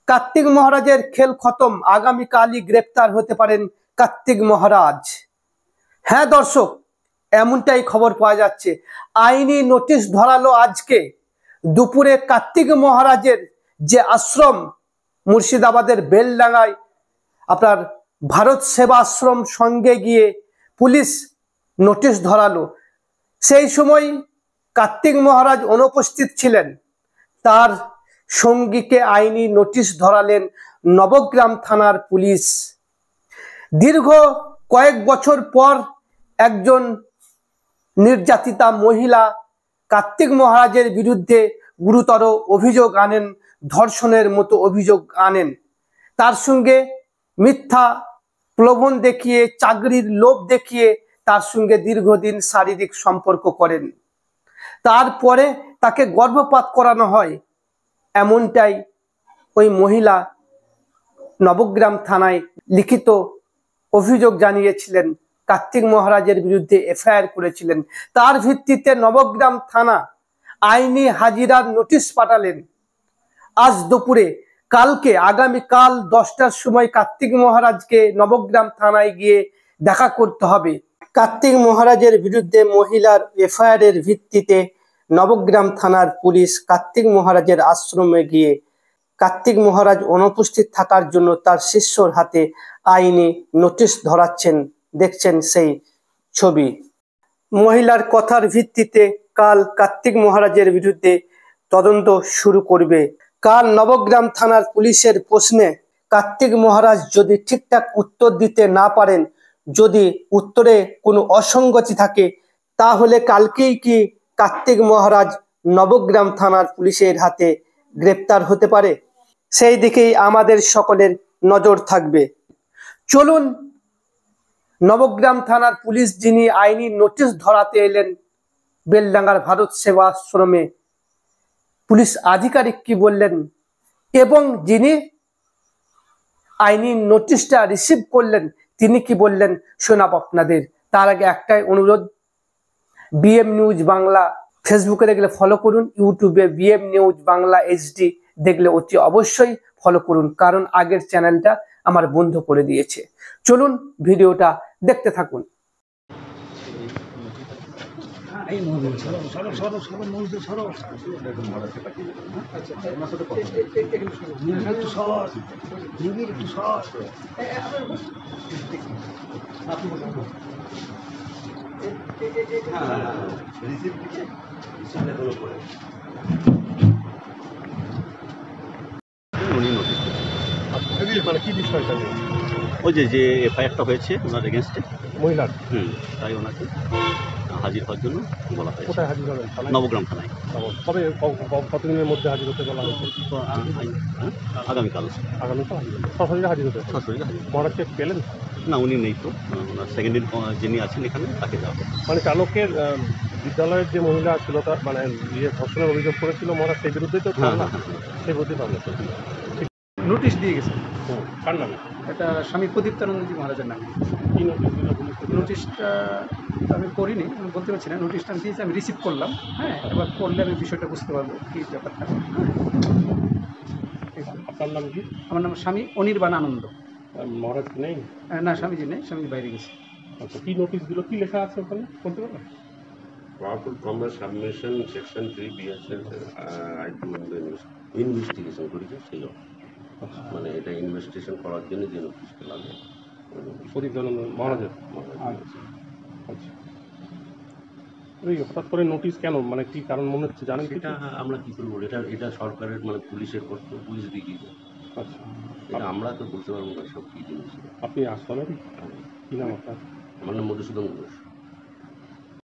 কার্তিক মহারাজের খেল খতম, আগামীকালই গ্রেপ্তার হতে পারেন কার্তিক মহারাজ। হ্যাঁ দর্শক, এমনটাই খবর পাওয়া যাচ্ছে। আইনি নোটিশ ধরালো আজকে দুপুরে কার্তিক মহারাজের যে আশ্রম মুর্শিদাবাদের বেলডাঙ্গায় আপনার ভারত সেবা আশ্রম সঙ্গে গিয়ে পুলিশ নোটিশ ধরালো। সেই সময় কার্তিক মহারাজ অনুপস্থিত ছিলেন, তার সঙ্গীকে আইনি নোটিশ ধরালেন নবগ্রাম থানার পুলিশ। দীর্ঘ কয়েক বছর পর একজন নির্যাতিতা মহিলা কার্তিক মহারাজের বিরুদ্ধে গুরুতর অভিযোগ আনেন, ধর্ষণের মতো অভিযোগ আনেন। তার সঙ্গে মিথ্যা প্রলোভন দেখিয়ে, চাকরির লোভ দেখিয়ে তার সঙ্গে দীর্ঘদিন শারীরিক সম্পর্ক করেন। তারপরে তাকে গর্ভপাত করানো হয়, এমনটাই ওই মহিলা নবগ্রাম থানায় লিখিত অভিযোগ জানিয়েছিলেন, কার্তিক মহারাজের বিরুদ্ধে এফআইআর করেছিলেন। তার ভিত্তিতে নবগ্রাম থানা আইনি হাজিরার নোটিশ পাঠালেন আজ দুপুরে। কালকে আগামীকাল 10টার সময় কার্তিক মহারাজকে নবগ্রাম থানায় গিয়ে দেখা করতে হবে। কার্তিক মহারাজের বিরুদ্ধে মহিলার এফআইআর এর ভিত্তিতে নবগ্রাম থানার পুলিশ কার্তিক মহারাজের আশ্রমে গিয়ে কার্তিক মহারাজ অনুপস্থিত থাকার জন্য তার শিষ্যর হাতে আইনি নোটিশ ধরাচ্ছেন। দেখছেন সেই ছবি। মহিলার কথার ভিত্তিতে কাল কার্তিক মহারাজের বিরুদ্ধে তদন্ত শুরু করবে। কাল নবগ্রাম থানার পুলিশের প্রশ্নে কার্তিক মহারাজ যদি ঠিকঠাক উত্তর দিতে না পারেন, যদি উত্তরে কোনো অসঙ্গতি থাকে, তাহলে কালকেই কি কার্তিক মহারাজ নবগ্রাম থানার পুলিশের হাতে গ্রেপ্তার হতে পারে? সেই দিকেই আমাদের সকলের নজর থাকবে। চলুন, নবগ্রাম থানার পুলিশ যিনি আইনি নোটিশ ধরাতে এলেন বেলডাঙ্গার ভারত সেবা আশ্রমে, পুলিশ আধিকারিক কি বললেন এবং যিনি আইনি নোটিশটা রিসিভ করলেন তিনি কি বললেন শোনাব আপনাদের। তার আগে একটাই অনুরোধ, বিএম নিউজ বাংলা ফেসবুকে দেখলে ফলো করুন, ইউটিউবে বিএম নিউজ বাংলা এইচডি দেখলে অতি অবশ্যই ফলো করুন, কারণ আগের চ্যানেলটা আমার বন্ধ করে দিয়েছে। চলুন ভিডিওটা দেখতে থাকুন। মানে কি বিষয়টা ওই যে এফআইআরটা হয়েছে ওনার এগেনস্টে মহিলার, তাই ওনাকে হাজির হওয়ার জন্য বলা হয়েছে। কোথায় হাজির হবেন? নবগ্রাম থানায়। কবে, কতদিনের মধ্যে হাজির হতে বলা হয়েছে? আগামীকাল। আগামীকাল হাজির হবে, সরাসরি হাজির হতে? সরাসরি হাজির। মহারাজকে পেলেন না, উনি নেই তো, ওনার সেকেন্ড যিনি আছেন এখানে তাকে দেওয়া হবে। মানে চালকের বিদ্যালয়ের যে মহিলা ছিল তার মানে ধর্ষণের অভিযোগ করেছিল মহারাজ, সেই বিরুদ্ধেই তো সেই বিরুদ্ধে পাবো। নোটিশ দিয়ে গেছে। কার নামে? এটা স্বামী প্রদীপ্তানন্দজি মহারাজের নামে। কি নোটিশ দিল? নোটিশটা আমি করিনি, আমি বলতে পারছি না। নোটিশটা আমি দিয়েছি, আমি রিসিভ করলাম। হ্যাঁ, এবার করলে আমি বিষয়টা বুঝতে পারবো কী ব্যাপারটা। আপনার নাম কি? আমার নাম স্বামী অনির্বাণ আনন্দ। মহারাজ নেই? না, স্বামীজি নেই, স্বামীজি বাইরে গেছে। আচ্ছা, কি নোটিশ দিল, কি লেখা আছে ওখানে বলতে পারবেন? Powerful commerce submission section 3 BSL investigation করেছে সেই মানে এটা ইনভেস্টিগেশন করার জন্য যে নোটিশটা লাগে প্রদীপ্তানন্দ মহারাজের। আচ্ছা, হঠাৎ করে নোটিশ কেন, মানে কি কারণ মনে হচ্ছে জানেন? এটা আমরা কি করবো, এটা সরকারের মানে পুলিশের কর্তব্য, পুলিশ দিয়ে দিয়েছে। আচ্ছা, এটা আমরা তো বলতে পারবো না সব কি জিনিস। আপনি আশ্রমের কি নাম আপনার? আমার নাম মধুসূদন ঘোষ।